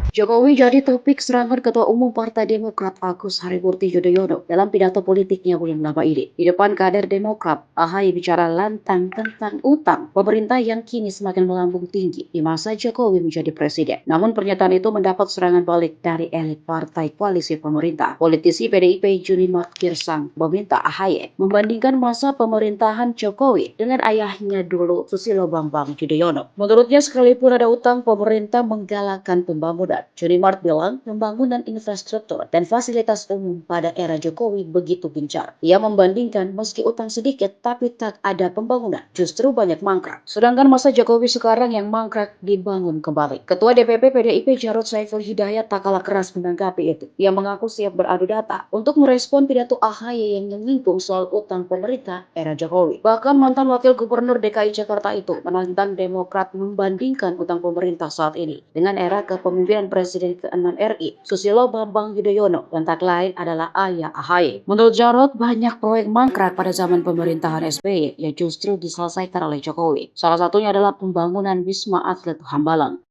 Jokowi jadi topik serangan Ketua Umum Partai Demokrat Agus Harimurti Yudhoyono dalam pidato politiknya bulan lama ini. Di depan kader Demokrat, AHY bicara lantang tentang utang pemerintah yang kini semakin melambung tinggi di masa Jokowi menjadi presiden. Namun pernyataan itu mendapat serangan balik dari elit partai koalisi pemerintah. Politisi PDIP Junimart Girsang meminta AHY membandingkan masa pemerintahan Jokowi dengan ayahnya dulu Susilo Bambang Yudhoyono. Menurutnya sekalipun ada utang, pemerintah menggalakkan pembangunan. Junimart bilang pembangunan infrastruktur dan fasilitas umum pada era Jokowi begitu gencar. Ia membandingkan meski utang sedikit tapi tak ada pembangunan, justru banyak mangkrak. Sedangkan masa Jokowi sekarang yang mangkrak dibangun kembali. Ketua DPP PDIP Jarod Saiful Hidayat tak kalah keras menanggapi itu. Ia mengaku siap beradu data untuk merespon pidato AHY yang menyinggung soal utang pemerintah era Jokowi. Bahkan mantan Wakil Gubernur DKI Jakarta itu menantang Demokrat membandingkan utang pemerintah saat ini dengan era kepemimpinan Presiden ke-6 RI, Susilo Bambang Yudhoyono, yang tak lain adalah ayah AHY. Menurut Jarod, banyak proyek mangkrak pada zaman pemerintahan SBY yang justru diselesaikan oleh Jokowi. Salah satunya adalah pembangunan Wisma Atlet Hambalang.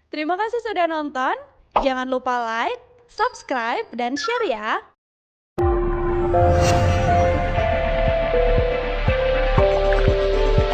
Terima kasih sudah nonton. Jangan lupa like, subscribe, dan share ya.